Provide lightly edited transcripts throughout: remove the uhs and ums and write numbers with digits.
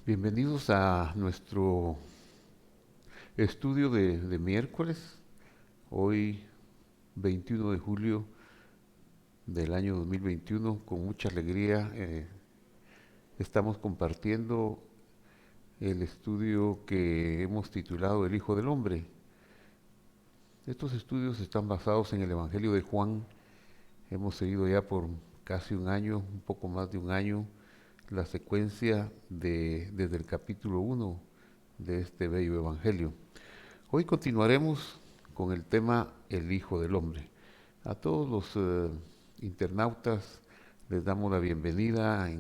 Bienvenidos a nuestro estudio de miércoles, hoy 21 de julio del año 2021. Con mucha alegría estamos compartiendo el estudio que hemos titulado El Hijo del Hombre. Estos estudios están basados en el Evangelio de Juan. Hemos seguido ya por casi un año, un poco más de un año, la secuencia desde el capítulo 1 de este bello Evangelio. Hoy continuaremos con el tema El Hijo del Hombre. A todos los internautas les damos la bienvenida,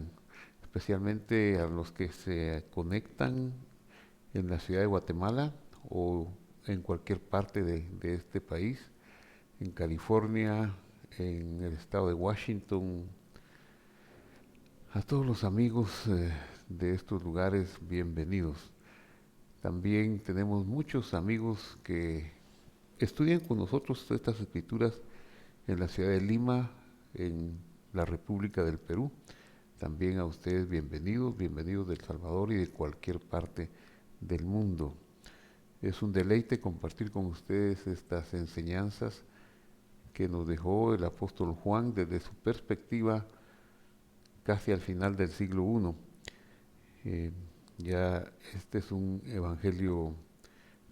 especialmente a los que se conectan en la ciudad de Guatemala o en cualquier parte de este país, en California, en el estado de Washington. A todos los amigos de estos lugares, bienvenidos. También tenemos muchos amigos que estudian con nosotros estas escrituras en la ciudad de Lima, en la República del Perú. También a ustedes bienvenidos, bienvenidos de El Salvador y de cualquier parte del mundo. Es un deleite compartir con ustedes estas enseñanzas que nos dejó el apóstol Juan desde su perspectiva casi al final del siglo I. Ya este es un evangelio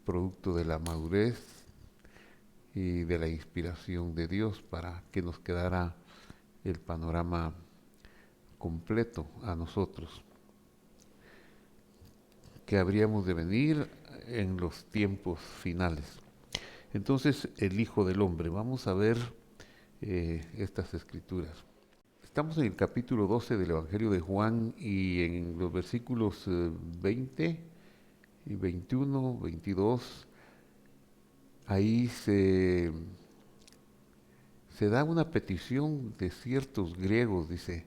producto de la madurez y de la inspiración de Dios para que nos quedara el panorama completo a nosotros, que habríamos de venir en los tiempos finales. Entonces, el Hijo del Hombre, vamos a ver estas escrituras. Estamos en el capítulo 12 del Evangelio de Juan y en los versículos 20 y 21, 22, ahí se da una petición de ciertos griegos, dice,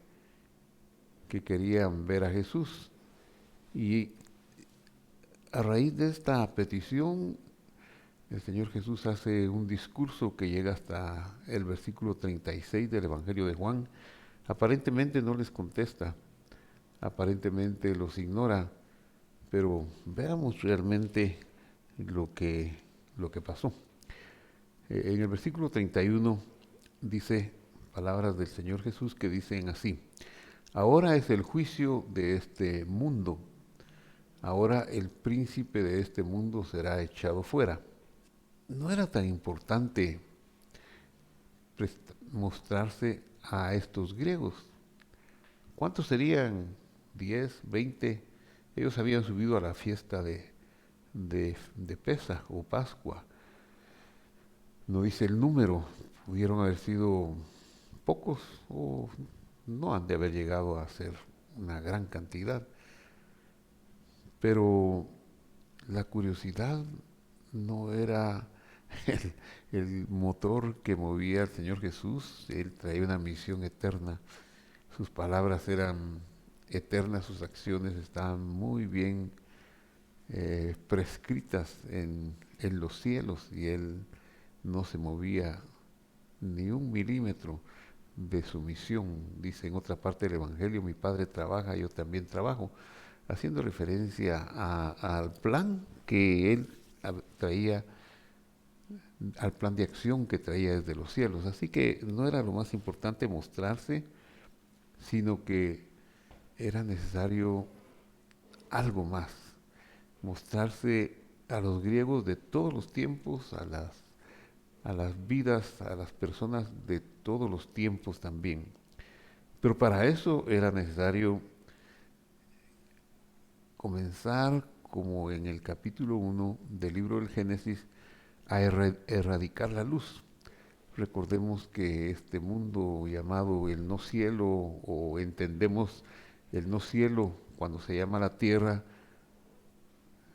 que querían ver a Jesús. Y a raíz de esta petición, el Señor Jesús hace un discurso que llega hasta el versículo 36 del Evangelio de Juan. Aparentemente no les contesta, aparentemente los ignora, pero veamos realmente lo que pasó. En el versículo 31 dice palabras del Señor Jesús que dicen así: ahora es el juicio de este mundo, ahora el príncipe de este mundo será echado fuera. No era tan importante mostrarse a estos griegos. ¿Cuántos serían? 10, 20. Ellos habían subido a la fiesta de Pesaj o Pascua. No dice el número, pudieron haber sido pocos o no han de haber llegado a ser una gran cantidad. Pero la curiosidad no era el, el motor que movía al Señor Jesús. Él traía una misión eterna. Sus palabras eran eternas, sus acciones estaban muy bien prescritas en los cielos y él no se movía ni un milímetro de su misión. Dice en otra parte del Evangelio: mi Padre trabaja, yo también trabajo, haciendo referencia al plan que él traía, al plan de acción que traía desde los cielos. Así que no era lo más importante mostrarse, sino que era necesario algo más, mostrarse a los griegos de todos los tiempos, a las vidas, a las personas de todos los tiempos también. Pero para eso era necesario comenzar, como en el capítulo 1 del libro del Génesis, a erradicar la luz. Recordemos que este mundo llamado el no cielo, o entendemos el no cielo cuando se llama la tierra,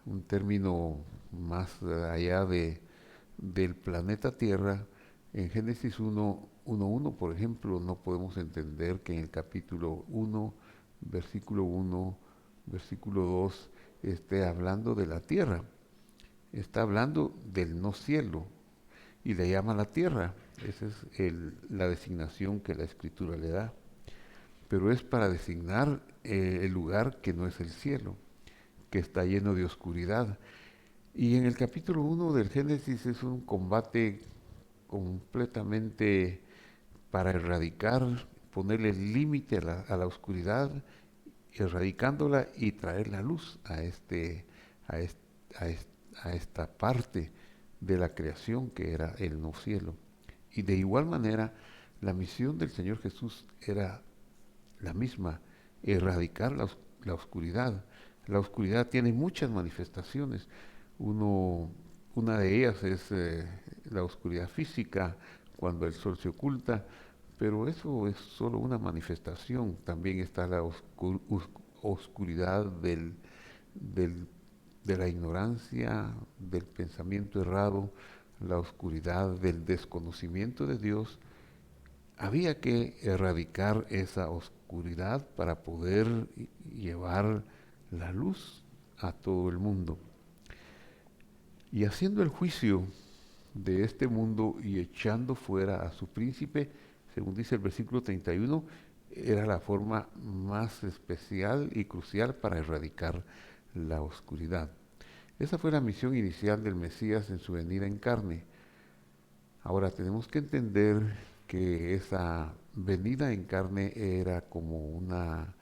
un término más allá del planeta Tierra. En Génesis 1:1, por ejemplo, no podemos entender que en el capítulo 1, versículo 1, versículo 2, esté hablando de la tierra. Está hablando del no cielo y le llama la tierra. Esa es la designación que la Escritura le da. Pero es para designar el lugar que no es el cielo. que está lleno de oscuridad. Y en el capítulo 1 del Génesis es un combate completamente para erradicar, ponerle límite a la oscuridad, erradicándola y traer la luz a, est- a esta parte de la creación que era el no cielo. Y de igual manera, la misión del Señor Jesús era la misma, erradicar la oscuridad. La oscuridad tiene muchas manifestaciones. Uno, una de ellas es la oscuridad física, cuando el sol se oculta, pero eso es solo una manifestación. También está la oscuridad del- de la ignorancia, del pensamiento errado, la oscuridad del desconocimiento de Dios. Había que erradicar esa oscuridad para poder llevar la luz a todo el mundo. Y haciendo el juicio de este mundo y echando fuera a su príncipe, según dice el versículo 31, era la forma más especial y crucial para erradicar la oscuridad. Esa fue la misión inicial del Mesías en su venida en carne. Ahora tenemos que entender que esa venida en carne era como una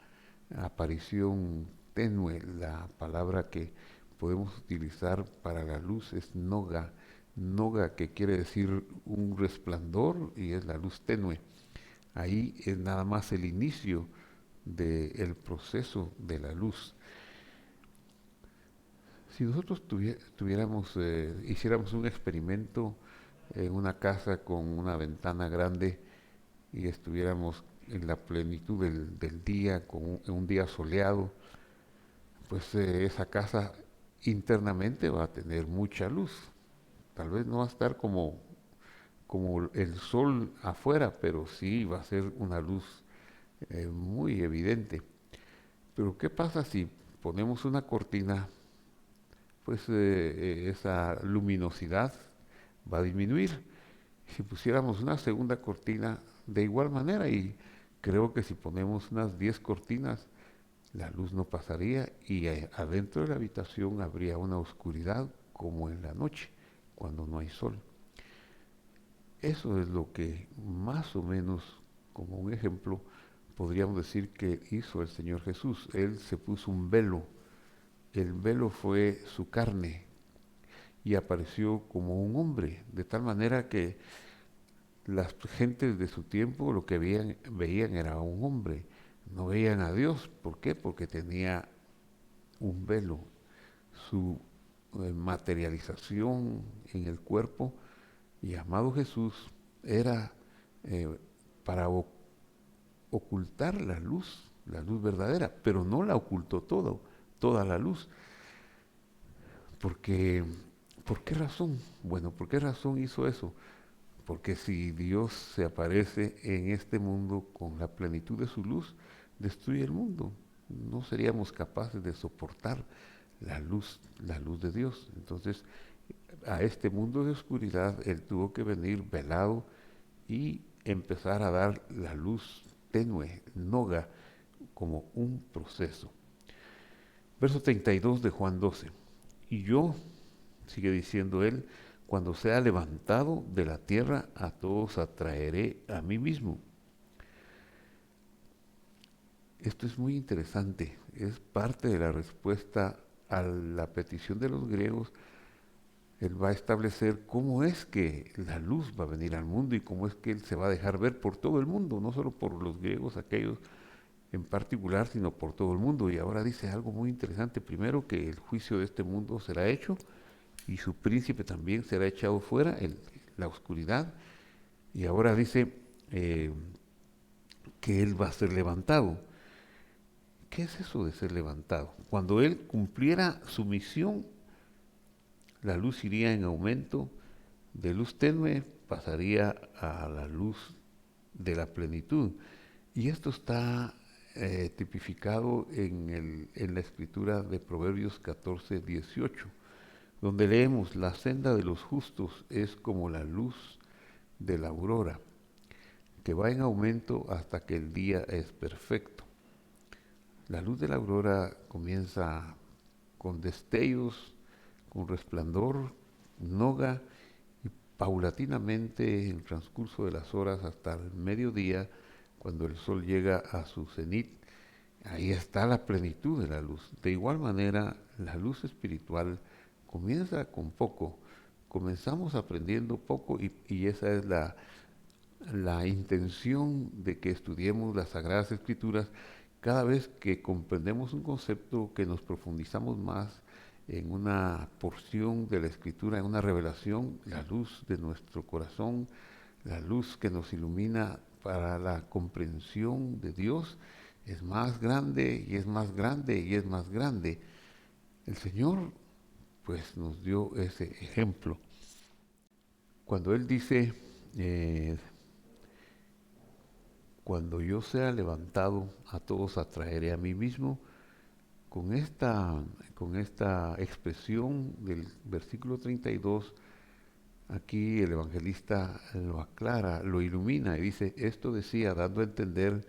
aparición tenue. La palabra que podemos utilizar para la luz es noga, noga que quiere decir un resplandor y es la luz tenue. Ahí es nada más el inicio del proceso de la luz. Si nosotros hiciéramos un experimento en una casa con una ventana grande y estuviéramos en la plenitud del día, en un día soleado, pues esa casa internamente va a tener mucha luz. Tal vez no va a estar como el sol afuera, pero sí va a ser una luz muy evidente. Pero ¿qué pasa si ponemos una cortina? Pues esa luminosidad va a disminuir. Si pusiéramos una segunda cortina, de igual manera, y creo que si ponemos unas 10 cortinas, la luz no pasaría y adentro de la habitación habría una oscuridad como en la noche, cuando no hay sol. Eso es lo que más o menos, como un ejemplo, podríamos decir que hizo el Señor Jesús. Él se puso un velo. El velo fue su carne y apareció como un hombre, de tal manera que las gentes de su tiempo lo que veían era un hombre, no veían a Dios. ¿Por qué? Porque tenía un velo. Su materialización en el cuerpo, y amado Jesús, era eh, para ocultar la luz verdadera, pero no la ocultó toda la luz. Porque, ¿por qué razón? Bueno, ¿por qué razón hizo eso? Porque si Dios se aparece en este mundo con la plenitud de su luz, destruye el mundo. No seríamos capaces de soportar la luz de Dios. Entonces, a este mundo de oscuridad, Él tuvo que venir velado y empezar a dar la luz tenue, noga, como un proceso. Verso 32 de Juan 12. Y yo, sigue diciendo él, cuando sea levantado de la tierra, a todos atraeré a mí mismo. Esto es muy interesante, es parte de la respuesta a la petición de los griegos. Él va a establecer cómo es que la luz va a venir al mundo y cómo es que Él se va a dejar ver por todo el mundo, no solo por los griegos aquellos en particular, sino por todo el mundo. Y ahora dice algo muy interesante. Primero, que el juicio de este mundo será hecho y su príncipe también será echado fuera, la oscuridad. Y ahora dice eh, que Él va a ser levantado. ¿Qué es eso de ser levantado? Cuando Él cumpliera su misión, la luz iría en aumento, de luz tenue pasaría a la luz de la plenitud. Y esto está tipificado en la escritura de Proverbios 14, 18, donde leemos: la senda de los justos es como la luz de la aurora, que va en aumento hasta que el día es perfecto. La luz de la aurora comienza con destellos, con resplandor, noga, y paulatinamente en el transcurso de las horas hasta el mediodía, cuando el sol llega a su cenit, ahí está la plenitud de la luz. De igual manera, la luz espiritual comienza con poco. Comenzamos aprendiendo poco y esa es la intención de que estudiemos las Sagradas Escrituras. Cada vez que comprendemos un concepto, que nos profundizamos más en una porción de la Escritura, en una revelación, la luz de nuestro corazón, la luz que nos ilumina para la comprensión de Dios, es más grande y es más grande y es más grande. El Señor pues nos dio ese ejemplo. Cuando Él dice, eh, cuando yo sea levantado, a todos atraeré a mí mismo, con esta expresión del versículo 32, aquí el evangelista lo aclara, lo ilumina y dice, esto decía dando a entender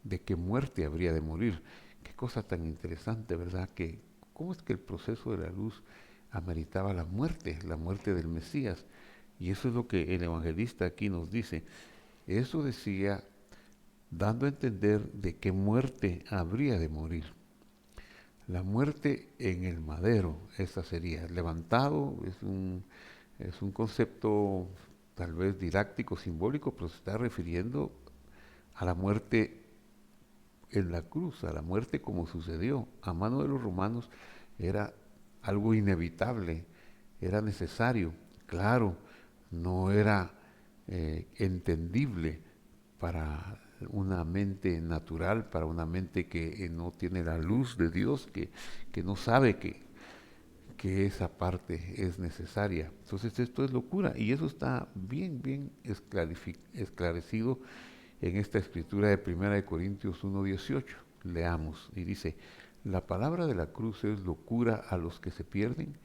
de qué muerte habría de morir. Qué cosa tan interesante, ¿verdad? Que cómo es que el proceso de la luz ameritaba la muerte del Mesías. Y eso es lo que el evangelista aquí nos dice. Eso decía dando a entender de qué muerte habría de morir. La muerte en el madero, esa sería. Levantado es un concepto tal vez didáctico, simbólico, pero se está refiriendo a la muerte en la cruz, a la muerte como sucedió a mano de los romanos. Era algo inevitable, era necesario, claro, no era entendible para una mente natural, para una mente que no tiene la luz de Dios, que no sabe que esa parte es necesaria. Entonces esto es locura y eso está bien esclarecido en esta escritura de 1 Corintios 1:18. Leamos y dice, la palabra de la cruz es locura a los que se pierden,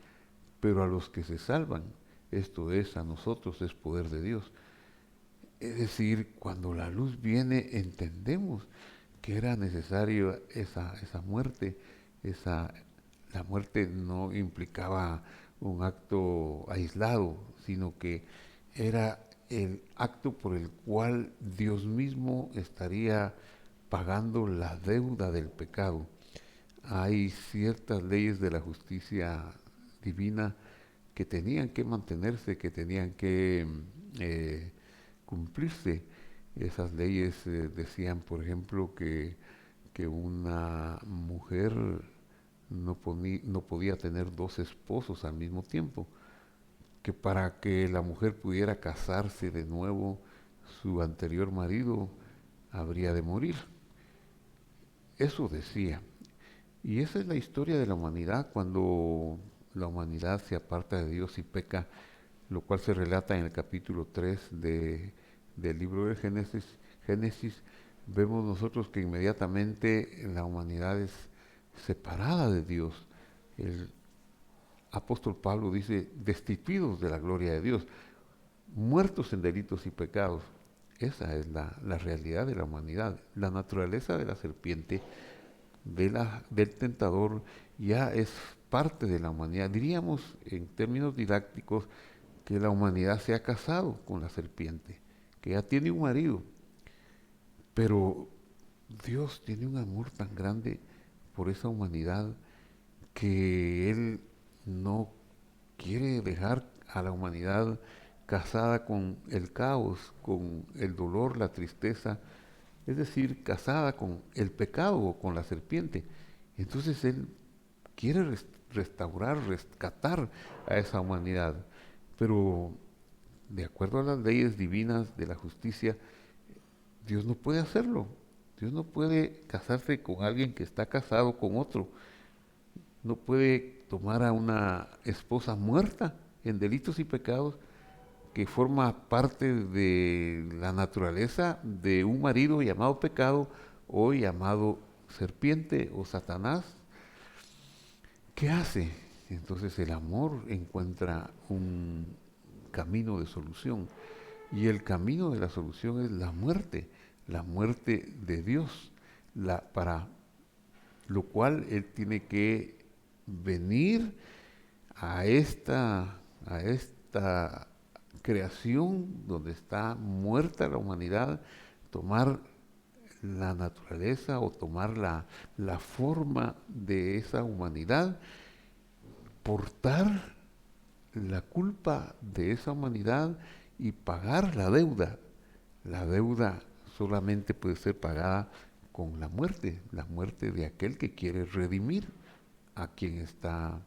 pero a los que se salvan, esto es, a nosotros es poder de Dios. Es decir, cuando la luz viene entendemos que era necesario esa muerte. La muerte no implicaba un acto aislado, sino que era el acto por el cual Dios mismo estaría pagando la deuda del pecado. Hay ciertas leyes de la justicia divina que tenían que mantenerse, que tenían que cumplirse. Esas leyes decían, por ejemplo, que una mujer no podía tener dos esposos al mismo tiempo, que para que la mujer pudiera casarse de nuevo, su anterior marido habría de morir. Eso decía. Y esa es la historia de la humanidad cuando la humanidad se aparta de Dios y peca, lo cual se relata en el capítulo 3 del libro de Génesis. Vemos nosotros que inmediatamente la humanidad es separada de Dios. El apóstol Pablo dice, destituidos de la gloria de Dios, muertos en delitos y pecados. Esa es la realidad de la humanidad. La naturaleza de la serpiente, del tentador, ya es parte de la humanidad. Diríamos en términos didácticos que la humanidad se ha casado con la serpiente, que ya tiene un marido, pero Dios tiene un amor tan grande por esa humanidad que Él no quiere dejar a la humanidad casada con el caos, con el dolor, la tristeza, es decir, casada con el pecado o con la serpiente. Entonces Él quiere restaurar, rescatar a esa humanidad, pero de acuerdo a las leyes divinas de la justicia, Dios no puede hacerlo. Dios no puede casarse con alguien que está casado con otro. No puede tomar a una esposa muerta en delitos y pecados que forma parte de la naturaleza de un marido llamado pecado o llamado serpiente o Satanás. ¿Qué hace? Entonces el amor encuentra un camino de solución y el camino de la solución es la muerte de Dios, para lo cual Él tiene que venir a esta creación donde está muerta la humanidad, tomar la naturaleza o tomar la forma de esa humanidad, portar la culpa de esa humanidad y pagar la deuda. La deuda solamente puede ser pagada con la muerte de aquel que quiere redimir a quien está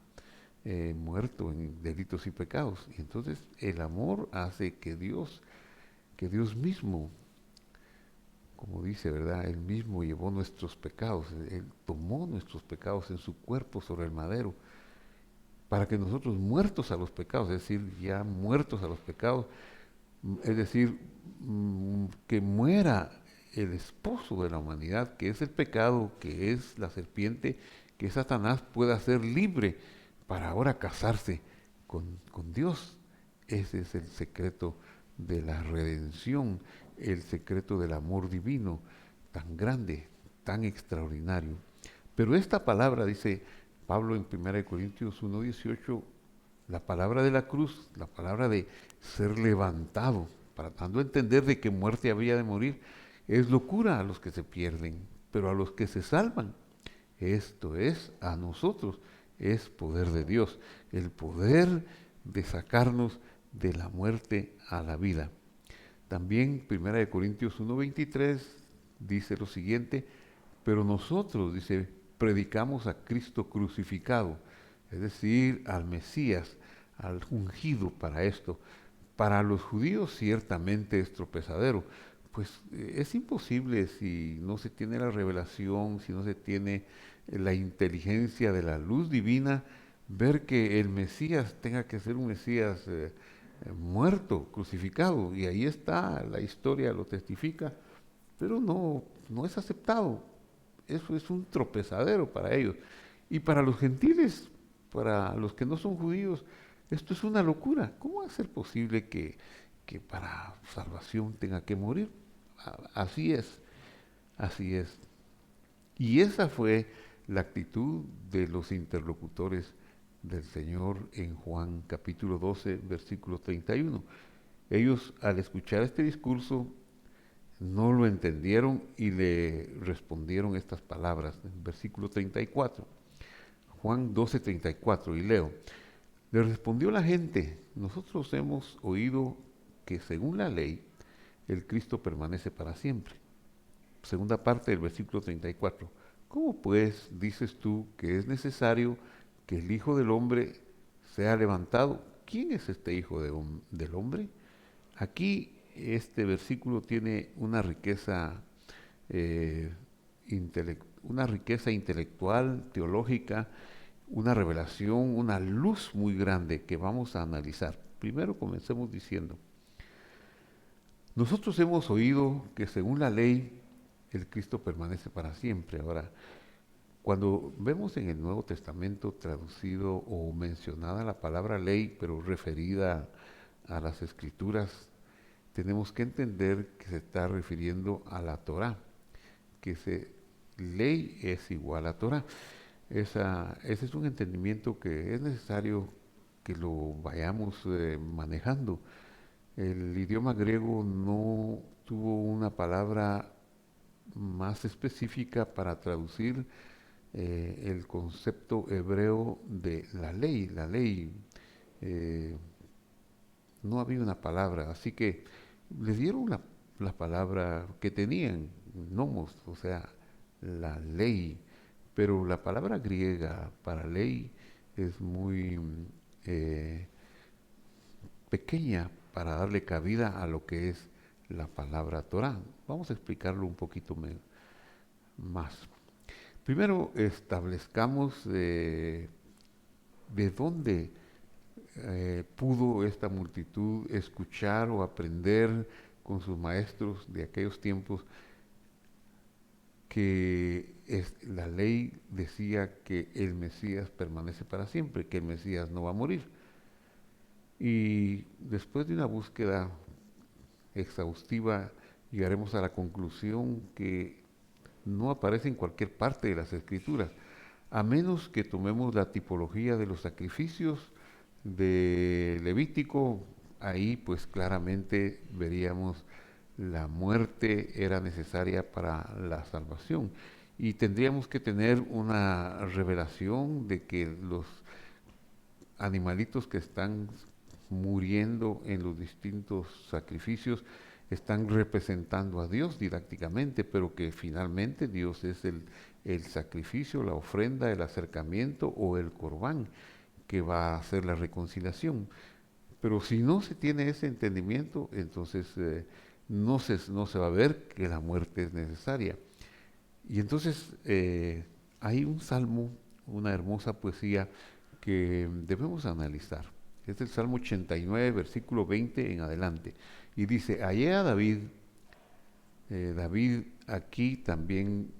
muerto en delitos y pecados. Y entonces el amor hace que Dios mismo, como dice, ¿verdad? Él mismo llevó nuestros pecados, Él tomó nuestros pecados en su cuerpo sobre el madero, para que nosotros muertos a los pecados, es decir, ya muertos a los pecados, es decir, que muera el esposo de la humanidad, que es el pecado, que es la serpiente, que Satanás pueda ser libre para ahora casarse con Dios. Ese es el secreto de la redención, el secreto del amor divino, tan grande, tan extraordinario. Pero esta palabra, dice Pablo en 1 Corintios 1:18, la palabra de la cruz, la palabra de ser levantado, para dando a entender de que muerte había de morir, es locura a los que se pierden, pero a los que se salvan, esto es a nosotros, es poder de Dios, el poder de sacarnos de la muerte a la vida. También 1 Corintios 1:23 dice lo siguiente, pero nosotros, dice, predicamos a Cristo crucificado, es decir, al Mesías, al ungido para esto. Para los judíos ciertamente es tropezadero, pues es imposible si no se tiene la revelación, si no se tiene la inteligencia de la luz divina, ver que el Mesías tenga que ser un Mesías muerto, crucificado, y ahí está, la historia lo testifica, pero no es aceptado. Eso es un tropezadero para ellos. Y para los gentiles, para los que no son judíos, esto es una locura. ¿Cómo va a ser posible que para salvación tenga que morir? Así es, así es. Y esa fue la actitud de los interlocutores del Señor en Juan capítulo 12, versículo 31. Ellos al escuchar este discurso no lo entendieron y le respondieron estas palabras, en versículo 34, Juan 12:34, y leo, le respondió la gente, nosotros hemos oído que según la ley, el Cristo permanece para siempre. Segunda parte del versículo 34, ¿cómo pues dices tú que es necesario que el Hijo del Hombre sea levantado? ¿Quién es este Hijo del Hombre? Aquí este versículo tiene eh, una riqueza intelectual, teológica, una revelación, una luz muy grande que vamos a analizar. Primero comencemos diciendo, nosotros hemos oído que según la ley el Cristo permanece para siempre. Ahora, cuando vemos en el Nuevo Testamento traducido o mencionada la palabra ley, pero referida a las Escrituras, tenemos que entender que se está refiriendo a la Torá, ley es igual a Torá. Ese es un entendimiento que es necesario que lo vayamos manejando. El idioma griego no tuvo una palabra más específica para traducir el concepto hebreo de la ley. La ley eh, no había una palabra, así que les dieron la palabra que tenían, nomos, o sea, la ley, pero la palabra griega para ley es muy eh, pequeña para darle cabida a lo que es la palabra Torah. Vamos a explicarlo un poquito más. Primero establezcamos de dónde pudo esta multitud escuchar o aprender con sus maestros de aquellos tiempos que la ley decía que el Mesías permanece para siempre, que el Mesías no va a morir. Y después de una búsqueda exhaustiva, llegaremos a la conclusión que no aparece en cualquier parte de las Escrituras. a menos que tomemos la tipología de los sacrificios de Levítico, ahí pues claramente veríamos la muerte era necesaria para la salvación. Y tendríamos que tener una revelación de que los animalitos que están muriendo en los distintos sacrificios están representando a Dios didácticamente, pero que finalmente Dios es el sacrificio, la ofrenda, el acercamiento o el corbán que va a hacer la reconciliación. Pero si no se tiene ese entendimiento, entonces no se va a ver que la muerte es necesaria. Y entonces hay un salmo, una hermosa poesía que debemos analizar. Es el Salmo 89, versículo 20 en adelante. Y dice, hallé a David, David aquí también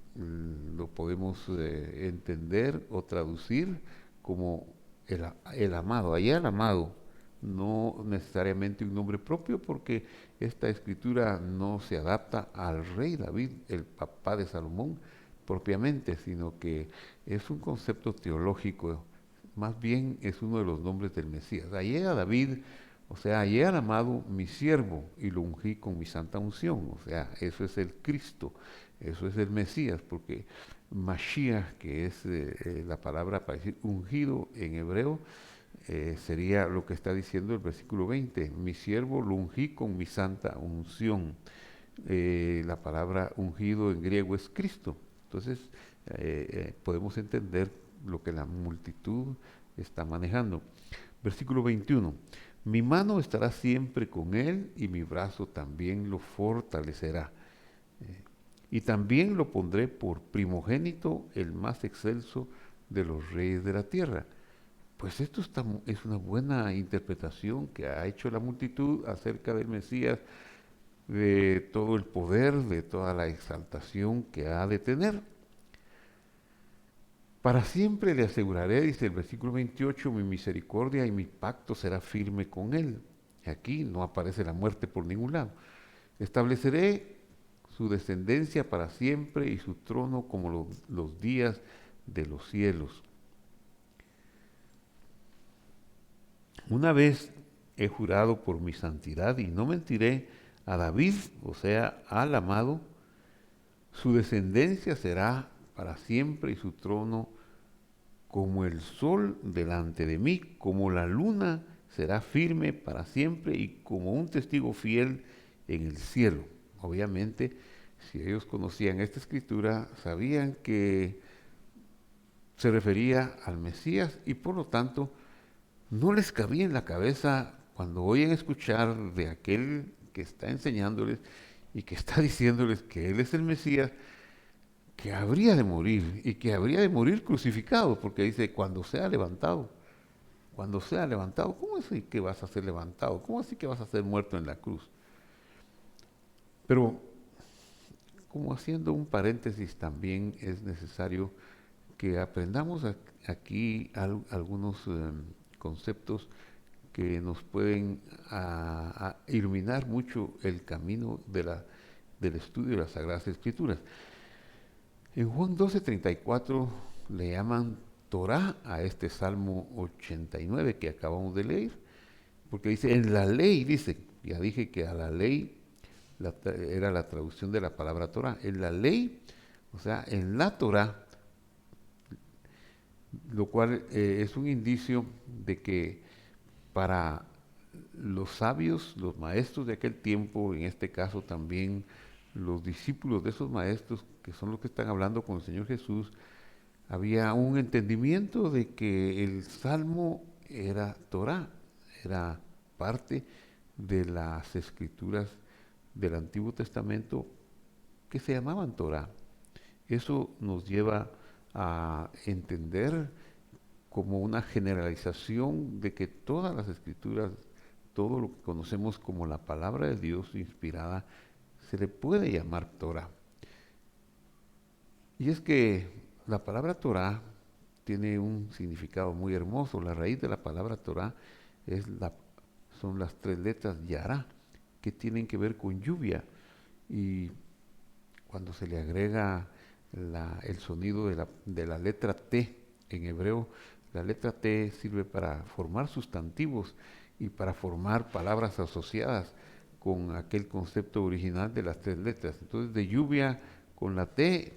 lo podemos entender o traducir como el amado, hallé al amado, no necesariamente un nombre propio porque esta escritura no se adapta al rey David, el papá de Salomón propiamente, sino que es un concepto teológico, más bien es uno de los nombres del Mesías. Hallé a David, o sea, hallé al amado mi siervo y lo ungí con mi santa unción, o sea, eso es el Cristo, eso es el Mesías, porque Mashiach, que es la palabra para decir ungido en hebreo, sería lo que está diciendo el versículo 20, mi siervo lo ungí con mi santa unción. La palabra ungido en griego es Cristo. Entonces, podemos entender lo que la multitud está manejando. Versículo 21, mi mano estará siempre con él y mi brazo también lo fortalecerá. Y también lo pondré por primogénito, el más excelso de los reyes de la tierra. Pues es una buena interpretación que ha hecho la multitud acerca del Mesías, de todo el poder, de toda la exaltación que ha de tener. Para siempre le aseguraré, dice el versículo 28, mi misericordia y mi pacto será firme con él. Aquí no aparece la muerte por ningún lado. Estableceré su descendencia para siempre y su trono como los días de los cielos. Una vez he jurado por mi santidad y no mentiré a David, o sea, al amado, su descendencia será para siempre y su trono como el sol delante de mí, como la luna será firme para siempre y como un testigo fiel en el cielo. Obviamente, si ellos conocían esta escritura, sabían que se refería al Mesías y por lo tanto no les cabía en la cabeza cuando oyen escuchar de aquel que está enseñándoles y que está diciéndoles que Él es el Mesías, que habría de morir y que habría de morir crucificado, porque dice, cuando sea levantado, ¿cómo así que vas a ser levantado? ¿Cómo así que vas a ser muerto en la cruz? Pero, como haciendo un paréntesis, también es necesario que aprendamos aquí algunos conceptos que nos pueden iluminar mucho el camino del estudio de las Sagradas Escrituras. En Juan 12:34 le llaman Torah a este Salmo 89 que acabamos de leer, porque dice, en la ley, dice, ya dije que a la ley era la traducción de la palabra Torah, en la ley, o sea, en la Torah, lo cual es un indicio de que para los sabios, los maestros de aquel tiempo, en este caso también los discípulos de esos maestros, que son los que están hablando con el Señor Jesús, había un entendimiento de que el Salmo era Torah, era parte de las escrituras del Antiguo Testamento que se llamaban Torah. Eso nos lleva a entender como una generalización de que todas las escrituras, todo lo que conocemos como la palabra de Dios inspirada, se le puede llamar Torah. Y es que la palabra Torah tiene un significado muy hermoso. La raíz de la palabra Torah son las tres letras Yará, que tienen que ver con lluvia. Y cuando se le agrega el sonido de la letra T en hebreo. La letra T sirve para formar sustantivos y para formar palabras asociadas con aquel concepto original de las tres letras. Entonces, de lluvia con la T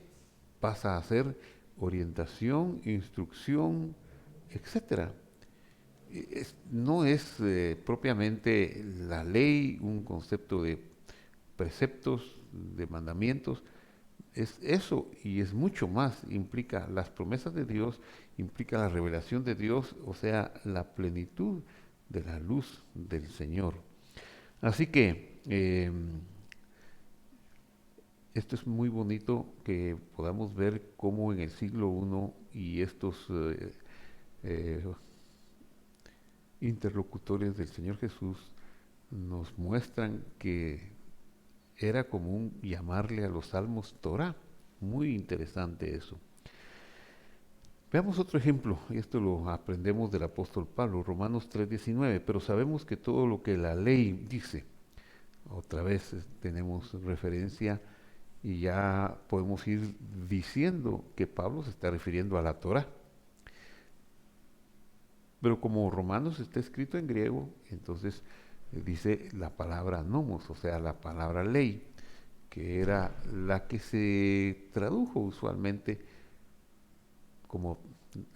pasa a ser orientación, instrucción, etcétera. No es propiamente la ley un concepto de preceptos, de mandamientos, es eso y es mucho más, implica las promesas de Dios, implica la revelación de Dios, o sea, la plenitud de la luz del Señor. Así que esto es muy bonito que podamos ver cómo en el siglo I y estos eh, interlocutores del Señor Jesús nos muestran que era común llamarle a los salmos Torah. Muy interesante eso. Veamos otro ejemplo, y esto lo aprendemos del apóstol Pablo, Romanos 3:19, pero sabemos que todo lo que la ley dice, otra vez tenemos referencia y ya podemos ir diciendo que Pablo se está refiriendo a la Torah. Pero como Romanos está escrito en griego, entonces dice la palabra nomos, o sea, la palabra ley, que era la que se tradujo usualmente como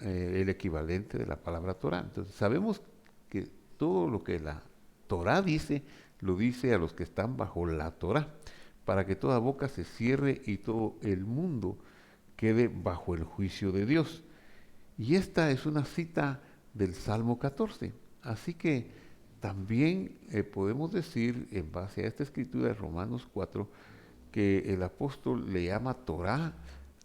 el equivalente de la palabra Torah. Entonces sabemos que todo lo que la Torah dice, lo dice a los que están bajo la Torah, para que toda boca se cierre y todo el mundo quede bajo el juicio de Dios. Y esta es una cita del Salmo 14. Así que también podemos decir, en base a esta escritura de Romanos 4, que el apóstol le llama Torah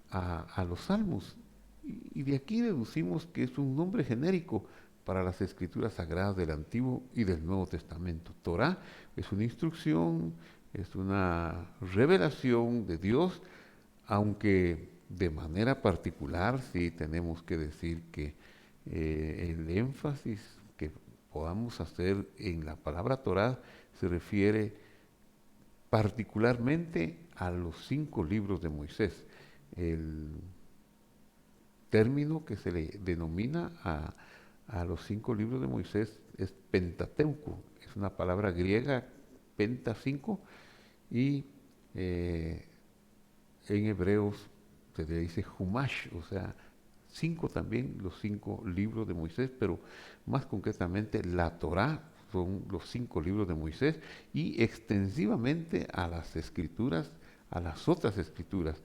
a los salmos. Y de aquí deducimos que es un nombre genérico para las escrituras sagradas del Antiguo y del Nuevo Testamento. Torah es una instrucción, es una revelación de Dios, aunque de manera particular sí tenemos que decir que el énfasis que podamos hacer en la palabra Torah se refiere particularmente a los 5 libros de Moisés. El término que se le denomina a los 5 libros de Moisés es Pentateuco, es una palabra griega, penta 5, y en hebreos se le dice Humash, o sea, 5 también, los 5 libros de Moisés, pero más concretamente la Torá son los 5 libros de Moisés y extensivamente a las escrituras, a las otras escrituras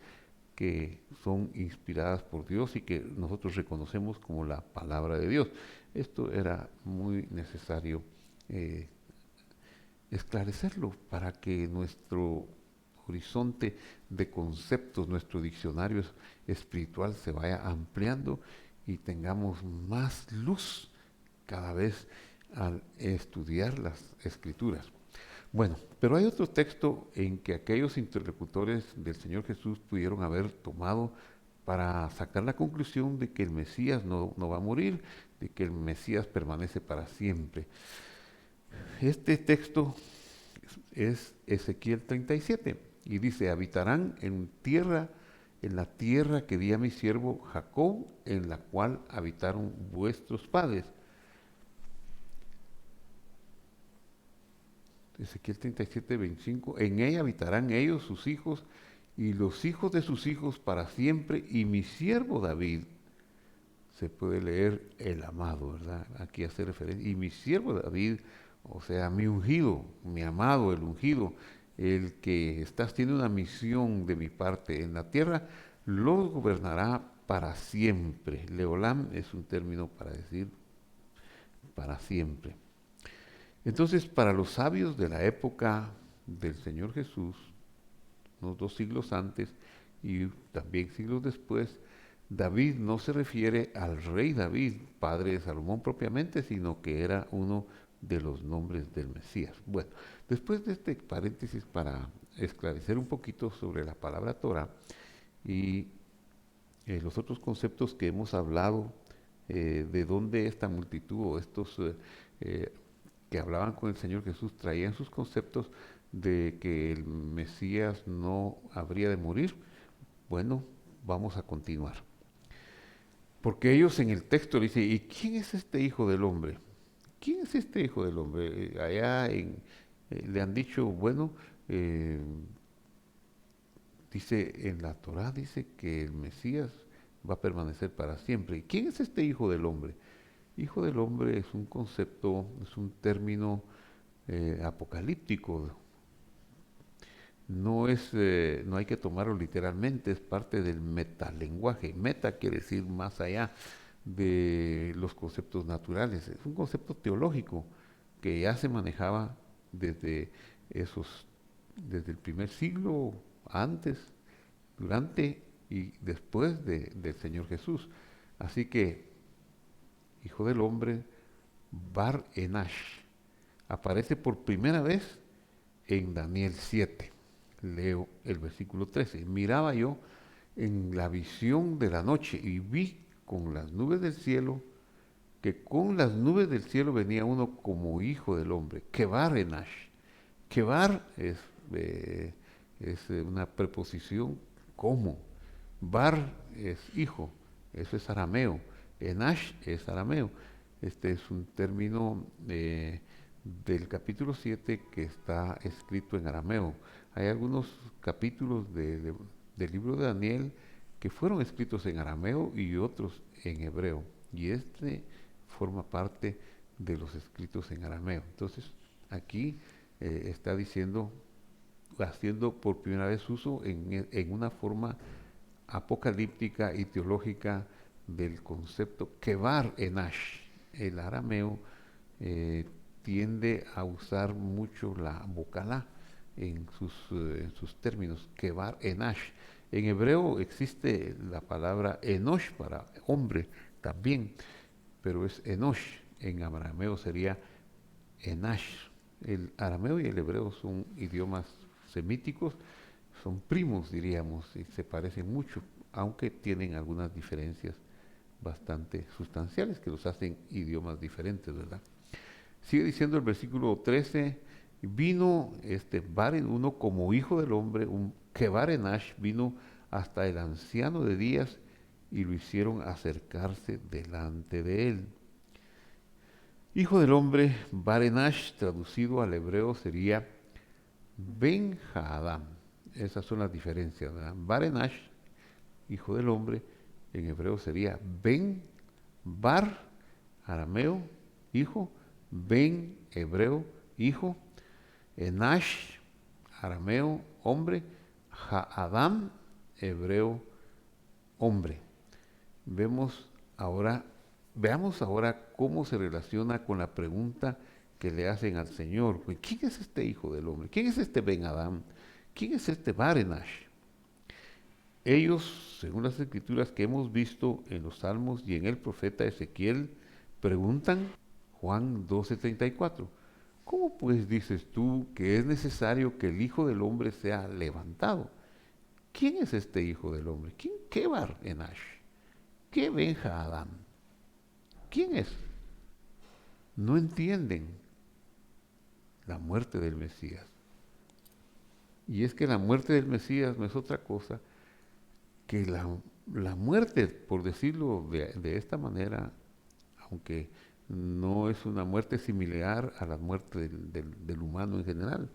que son inspiradas por Dios y que nosotros reconocemos como la palabra de Dios. Esto era muy necesario eh, esclarecerlo para que nuestro horizonte de conceptos, nuestro diccionario espiritual se vaya ampliando y tengamos más luz cada vez al estudiar las escrituras. Bueno, pero hay otro texto en que aquellos interlocutores del Señor Jesús pudieron haber tomado para sacar la conclusión de que el Mesías no va a morir, de que el Mesías permanece para siempre. Este texto es Ezequiel 37 y dice, habitarán en la tierra que di a mi siervo Jacob, en la cual habitaron vuestros padres. Ezequiel 37:25, en ella habitarán ellos, sus hijos, y los hijos de sus hijos para siempre, y mi siervo David, se puede leer el amado, ¿verdad? Aquí hace referencia, y mi siervo David, o sea, mi ungido, mi amado, el ungido, el que está haciendo una misión de mi parte en la tierra, los gobernará para siempre. Leolam es un término para decir para siempre. Entonces, para los sabios de la época del Señor Jesús, unos 2 siglos antes y también siglos después, David no se refiere al rey David, padre de Salomón propiamente, sino que era uno de los nombres del Mesías. Bueno, después de este paréntesis para esclarecer un poquito sobre la palabra Torah y los otros conceptos que hemos hablado, de dónde esta multitud o estos que hablaban con el Señor Jesús traían sus conceptos de que el Mesías no habría de morir. Bueno, vamos a continuar. Porque ellos en el texto le dicen, ¿y quién es este hijo del hombre? ¿Quién es este hijo del hombre? Le han dicho, bueno, eh, dice en la Torá, dice que el Mesías va a permanecer para siempre. ¿Y quién es este hijo del hombre? Hijo del hombre es un concepto, es un término apocalíptico. No hay que tomarlo literalmente, es parte del metalenguaje. Meta quiere decir más allá de los conceptos naturales. Es un concepto teológico que ya se manejaba desde desde el primer siglo, antes, durante y después del Señor Jesús. Así que, hijo del hombre, Bar Enash, aparece por primera vez en Daniel 7. Leo el versículo 13. Miraba yo en la visión de la noche y vi con las nubes del cielo, que con las nubes del cielo venía uno como hijo del hombre. Kebar Enash. Kebar es una preposición como. Bar es hijo, eso es arameo. Enash es arameo. Este es un término del capítulo 7 que está escrito en arameo. Hay algunos capítulos del libro de Daniel que fueron escritos en arameo y otros en hebreo. Y este forma parte de los escritos en arameo. Entonces, aquí está diciendo, haciendo por primera vez uso en una forma apocalíptica y teológica del concepto Kebar Enash. El arameo tiende a usar mucho la vocal A en sus términos, Kebar Enash. En hebreo existe la palabra Enosh para hombre también, pero es Enosh. En arameo sería Enash. El arameo y el hebreo son idiomas semíticos, son primos, diríamos, y se parecen mucho, aunque tienen algunas diferencias bastante sustanciales que los hacen idiomas diferentes, ¿verdad? Sigue diciendo el versículo 13, vino este Baren, uno como hijo del hombre, que Barenash vino hasta el anciano de días y lo hicieron acercarse delante de él. Hijo del hombre, Barenash, traducido al hebreo, sería Ben Haadam. Esas son las diferencias, ¿verdad? Barenash, hijo del hombre, en hebreo sería Ben, Bar, arameo, hijo, Ben, hebreo, hijo, Enash, arameo, hombre, Haadam, hebreo, hombre. Vemos ahora Veamos ahora cómo se relaciona con la pregunta que le hacen al Señor. ¿Quién es este hijo del hombre? ¿Quién es este Ben Adán? ¿Quién es este Barenash? Ellos, según las escrituras que hemos visto en los Salmos y en el profeta Ezequiel, preguntan Juan 12:34. ¿Cómo pues dices tú que es necesario que el Hijo del Hombre sea levantado? ¿Quién es este Hijo del Hombre? ¿Qué Barenash? ¿Qué Ben Adán? ¿Quién es? No entienden la muerte del Mesías. Y es que la muerte del Mesías no es otra cosa que la muerte, por decirlo de esta manera, aunque no es una muerte similar a la muerte del humano en general.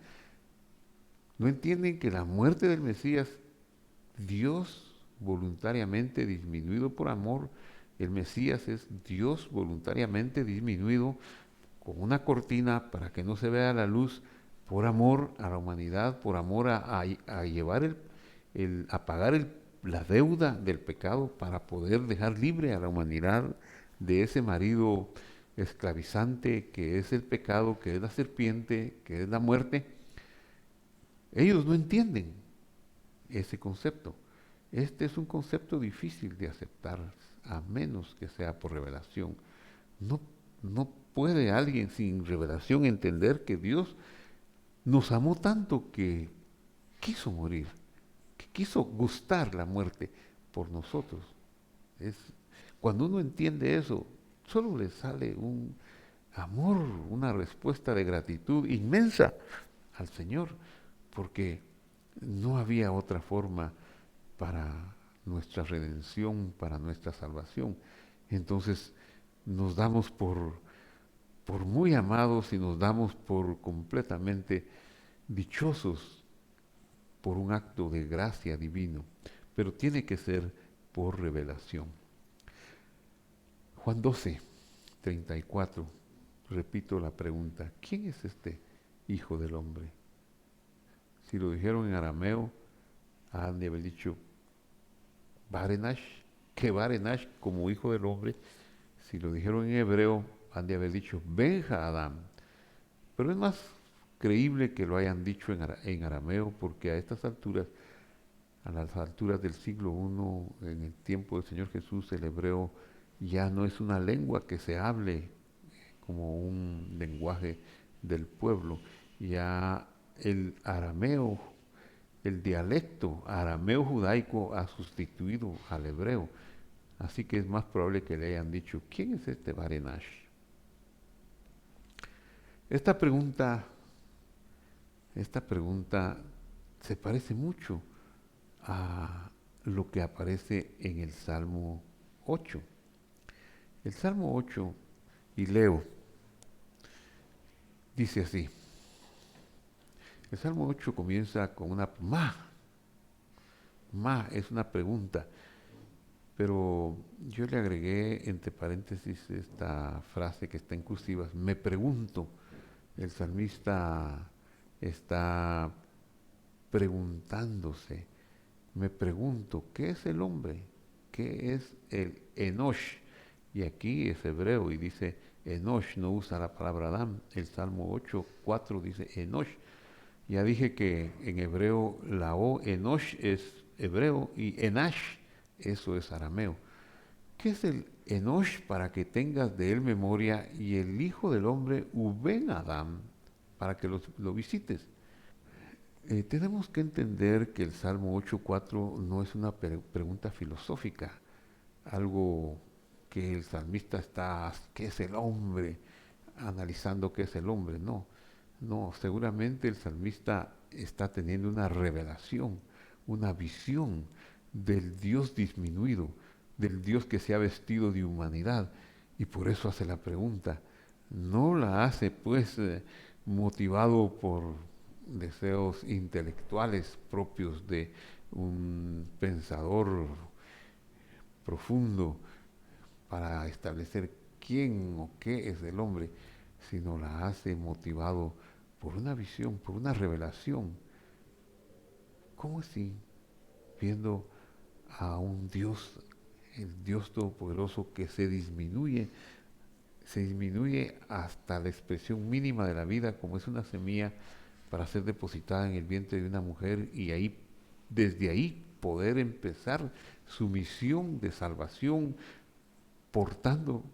No entienden que la muerte del Mesías, Dios voluntariamente disminuido por amor, el Mesías es Dios voluntariamente disminuido con una cortina para que no se vea la luz, por amor a la humanidad, por amor a llevar a pagar la deuda del pecado para poder dejar libre a la humanidad de ese marido esclavizante que es el pecado, que es la serpiente, que es la muerte. Ellos no entienden ese concepto. Este es un concepto difícil de aceptar, a menos que sea por revelación. No, no puede alguien sin revelación entender que Dios nos amó tanto que quiso morir, que quiso gustar la muerte por nosotros. Es, cuando uno entiende eso, solo le sale un amor, una respuesta de gratitud inmensa al Señor, porque no había otra forma para nuestra redención, para nuestra salvación. Entonces nos damos por muy amados y nos damos por completamente dichosos por un acto de gracia divino, pero tiene que ser por revelación. Juan 12:34, repito la pregunta, ¿quién es este Hijo del Hombre? Si lo dijeron en arameo, han de haber dicho Barenash, que Barenash como Hijo del Hombre. Si lo dijeron en hebreo, han de haber dicho Benja Adam. Pero es más creíble que lo hayan dicho en arameo, porque a estas alturas, a las alturas del siglo I, en el tiempo del Señor Jesús, el hebreo ya no es una lengua que se hable como un lenguaje del pueblo. Ya el arameo, el dialecto arameo judaico ha sustituido al hebreo. Así que es más probable que le hayan dicho, ¿quién es este Barenash? Esta pregunta se parece mucho a lo que aparece en el Salmo 8. El Salmo 8, y leo, dice así. El Salmo 8 comienza con una es una pregunta, pero yo le agregué entre paréntesis esta frase que está en cursivas, me pregunto. El salmista está preguntándose, me pregunto, ¿qué es el hombre? ¿Qué es el Enosh? Y aquí es hebreo y dice Enosh, no usa la palabra Adam. El Salmo 8:4 dice Enosh. Ya dije que en hebreo la O, Enosh, es hebreo y Enash, eso es arameo. ¿Qué es el Enosh para que tengas de él memoria y el Hijo del Hombre Uben Adam para que lo visites? Tenemos que entender que el Salmo 8:4 no es una pregunta filosófica, algo que el salmista está, ¿qué es el hombre? Analizando qué es el hombre, no. No, seguramente el salmista está teniendo una revelación, una visión del Dios disminuido, del Dios que se ha vestido de humanidad, y por eso hace la pregunta. No la hace pues motivado por deseos intelectuales propios de un pensador profundo para establecer quién o qué es el hombre, sino la hace motivado por una visión, por una revelación. ¿Cómo así? Viendo a un Dios, el Dios Todopoderoso que se disminuye hasta la expresión mínima de la vida, como es una semilla para ser depositada en el vientre de una mujer y ahí, desde ahí, poder empezar su misión de salvación, portando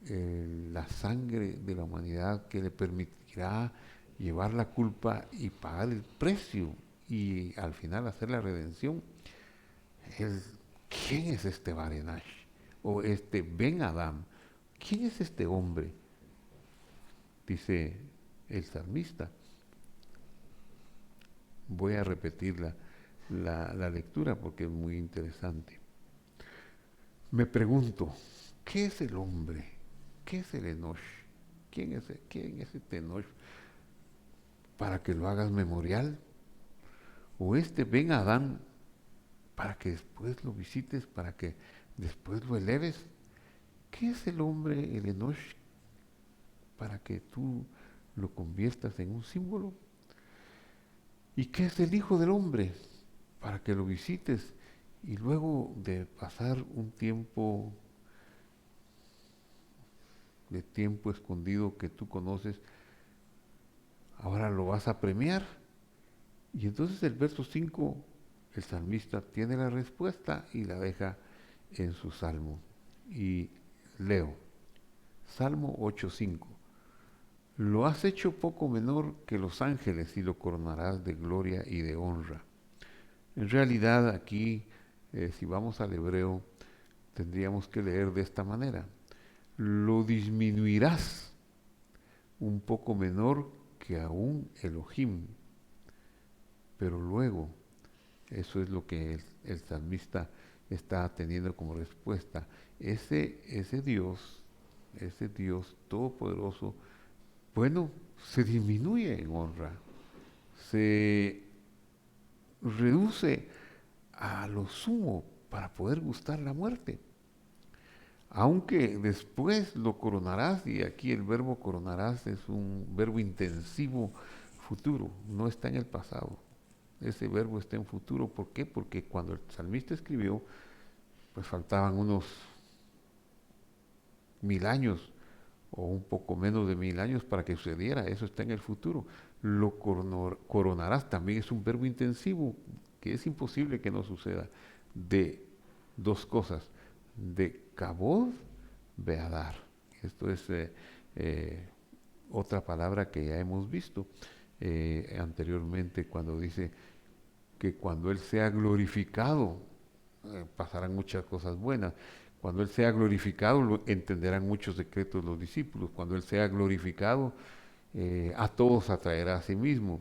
la sangre de la humanidad que le permitirá llevar la culpa y pagar el precio y al final hacer la redención. El, ¿quién es este Barenash? O este Ben Adam. ¿Quién es este hombre? Dice el salmista. Voy a repetir la lectura porque es muy interesante. Me pregunto, ¿qué es el hombre? ¿Qué es el Enosh? ¿Quién es este Enosh? ¿Para que lo hagas memorial? ¿O este Ben Adán para que después lo visites, para que después lo eleves? ¿Qué es el hombre, el Enosh, para que tú lo conviertas en un símbolo? ¿Y qué es el Hijo del Hombre? Para que lo visites y luego de pasar un tiempo escondido que tú conoces, ahora lo vas a premiar. Y entonces el verso 5, el salmista tiene la respuesta y la deja en su salmo. Y leo, Salmo 8:5. Lo has hecho poco menor que los ángeles y lo coronarás de gloria y de honra. En realidad aquí, si vamos al hebreo, tendríamos que leer de esta manera. Lo disminuirás un poco menor que a un Elohim. Pero luego, eso es lo que el salmista está teniendo como respuesta. Ese Dios todopoderoso, bueno, se disminuye en honra, se reduce a lo sumo para poder gustar la muerte. Aunque después lo coronarás, y aquí el verbo coronarás es un verbo intensivo futuro, no está en el pasado. Ese verbo está en futuro. ¿Por qué? Porque cuando el salmista escribió, pues faltaban unos 1000 años o un poco menos de 1000 años para que sucediera. Eso está en el futuro. Lo coronarás también es un verbo intensivo que es imposible que no suceda. De dos cosas, de Kabod Beadar. Esto es otra palabra que ya hemos visto anteriormente cuando dice que cuando Él sea glorificado, pasarán muchas cosas buenas. Cuando Él sea glorificado, entenderán muchos secretos los discípulos. Cuando Él sea glorificado, a todos atraerá a sí mismo.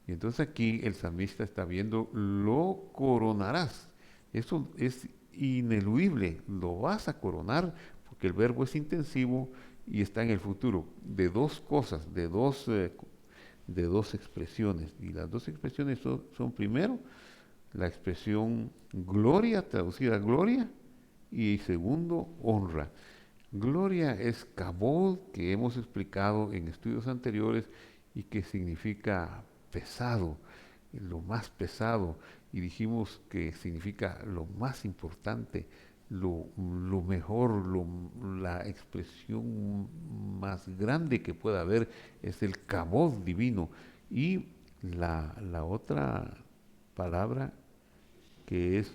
Y entonces aquí el salmista está viendo, lo coronarás. Eso es ineludible, lo vas a coronar, porque el verbo es intensivo y está en el futuro, de dos cosas, de dos expresiones. Y las dos expresiones son primero, la expresión gloria, traducida gloria, y segundo, honra. Gloria es kabod, que hemos explicado en estudios anteriores y que significa pesado, lo más pesado, y dijimos que significa lo más importante, lo mejor, la expresión más grande que pueda haber es el kabod divino. Y la otra palabra que es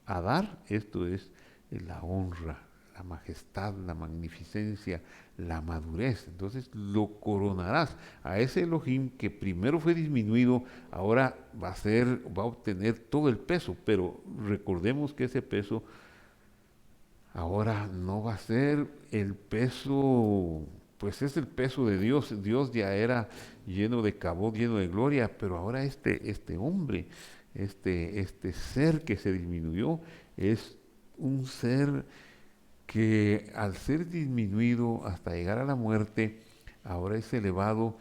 Adar, esto es la honra, la majestad, la magnificencia, la madurez. Entonces lo coronarás a ese Elohim que primero fue disminuido, ahora va a obtener todo el peso, pero recordemos que ese peso ahora no va a ser el peso, pues es el peso de Dios. Dios ya era lleno de cabot, lleno de gloria, pero ahora este hombre, este ser que se disminuyó, es un ser que al ser disminuido hasta llegar a la muerte, ahora es elevado.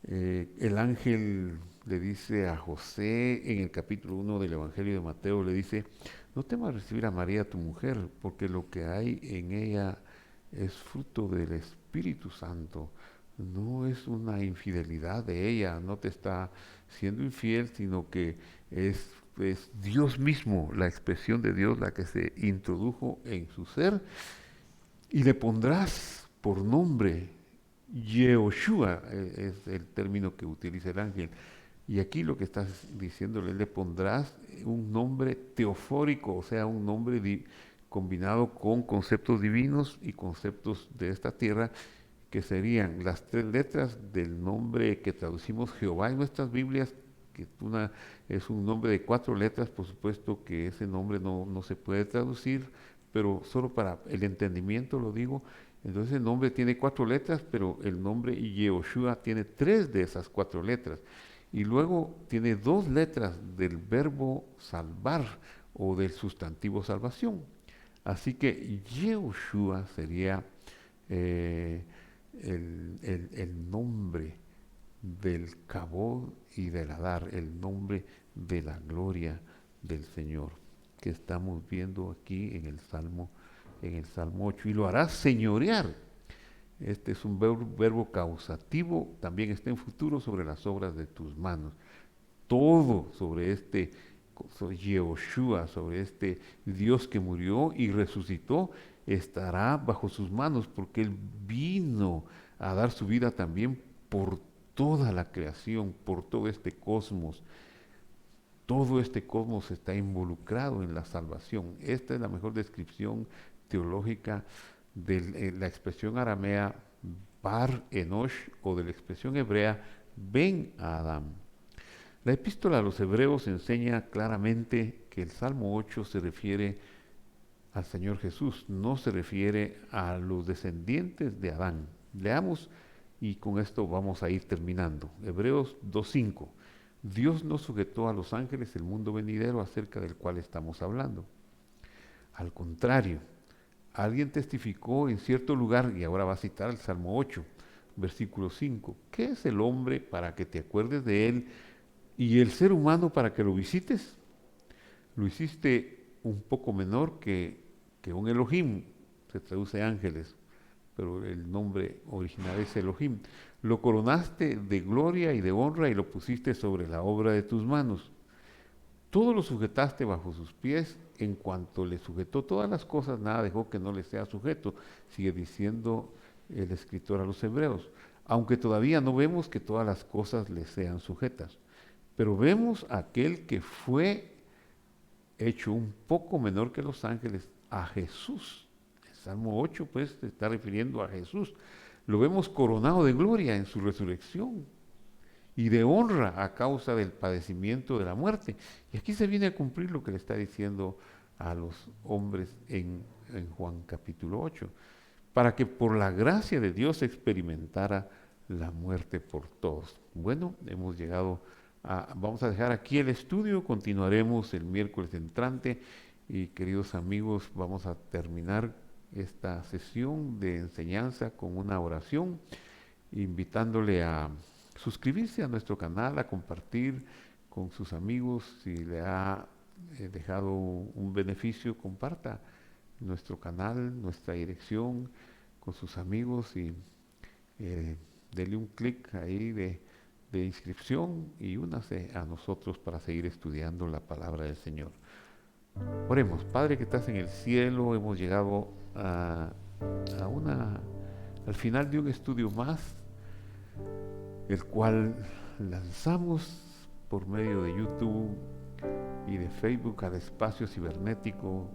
El ángel le dice a José en el capítulo 1 del Evangelio de Mateo, le dice, no temas recibir a María tu mujer, porque lo que hay en ella es fruto del Espíritu Santo. No es una infidelidad de ella, no te está siendo infiel, sino que es Dios mismo, la expresión de Dios, la que se introdujo en su ser, y le pondrás por nombre Yehoshua, es el término que utiliza el ángel. Y aquí lo que estás diciéndole, le pondrás un nombre teofórico, o sea, un nombre combinado con conceptos divinos y conceptos de esta tierra, que serían las 3 letras del nombre que traducimos Jehová en nuestras Biblias, que es un nombre de 4 letras. Por supuesto que ese nombre no se puede traducir, pero solo para el entendimiento lo digo. Entonces el nombre tiene 4 letras, pero el nombre Yehoshua tiene 3 de esas 4 letras. Y luego tiene 2 letras del verbo salvar o del sustantivo salvación. Así que Yehoshua sería eh, el nombre del Kabod y del Adar, el nombre de la gloria del Señor, que estamos viendo aquí en el Salmo 8. Y lo harás señorear. Este es un verbo causativo, también está en futuro, sobre las obras de tus manos. Todo sobre Yehoshua, sobre este Dios que murió y resucitó, estará bajo sus manos, porque Él vino a dar su vida también por toda la creación, por todo este cosmos. Todo este cosmos está involucrado en la salvación. Esta es la mejor descripción teológica de la expresión aramea Bar Enosh, o de la expresión hebrea Ben Adam. La epístola a los Hebreos enseña claramente que el Salmo 8 se refiere al Señor Jesús, no se refiere a los descendientes de Adán. Leamos y con esto vamos a ir terminando. Hebreos 2:5. Dios no sujetó a los ángeles el mundo venidero acerca del cual estamos hablando. Al contrario, alguien testificó en cierto lugar, y ahora va a citar el Salmo 8, versículo 5, ¿qué es el hombre para que te acuerdes de él y el ser humano para que lo visites? Lo hiciste un poco menor que un Elohim, se traduce ángeles, pero el nombre original es Elohim. Lo coronaste de gloria y de honra y lo pusiste sobre la obra de tus manos. Todo lo sujetaste bajo sus pies, en cuanto le sujetó todas las cosas, nada dejó que no le sea sujeto, sigue diciendo el escritor a los hebreos, aunque todavía no vemos que todas las cosas le sean sujetas, pero vemos a aquel que fue hecho un poco menor que los ángeles, a Jesús. El Salmo 8 pues se está refiriendo a Jesús. Lo vemos coronado de gloria en su resurrección y de honra a causa del padecimiento de la muerte. Y aquí se viene a cumplir lo que le está diciendo a los hombres en Juan capítulo 8, para que por la gracia de Dios experimentara la muerte por todos. Bueno, hemos llegado vamos a dejar aquí el estudio, continuaremos el miércoles entrante y queridos amigos, vamos a terminar esta sesión de enseñanza con una oración, invitándole a suscribirse a nuestro canal, a compartir con sus amigos. Si le ha dejado un beneficio, comparta nuestro canal, nuestra dirección con sus amigos y dele un clic ahí de inscripción y únase a nosotros para seguir estudiando la palabra del Señor. Oremos. Padre que estás en el cielo, hemos llegado al final de un estudio más, el cual lanzamos por medio de YouTube y de Facebook al espacio cibernético,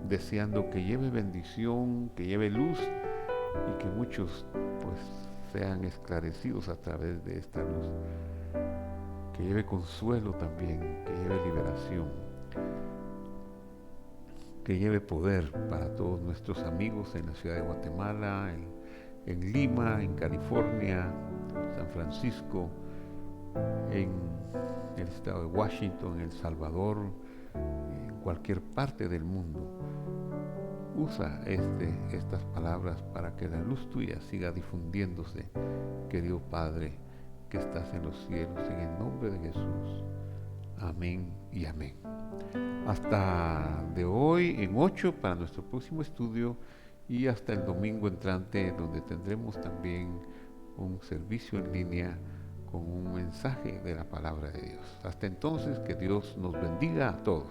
deseando que lleve bendición, que lleve luz y que muchos pues sean esclarecidos a través de esta luz, que lleve consuelo también, que lleve liberación, que lleve poder para todos nuestros amigos en la ciudad de Guatemala, en Lima, en California, San Francisco, en el estado de Washington, en El Salvador, en cualquier parte del mundo. Usa estas palabras para que la luz tuya siga difundiéndose, querido Padre, que estás en los cielos, en el nombre de Jesús. Amén y amén. Hasta de hoy en 8 para nuestro próximo estudio y hasta el domingo entrante, donde tendremos también un servicio en línea con un mensaje de la palabra de Dios. Hasta entonces, que Dios nos bendiga a todos.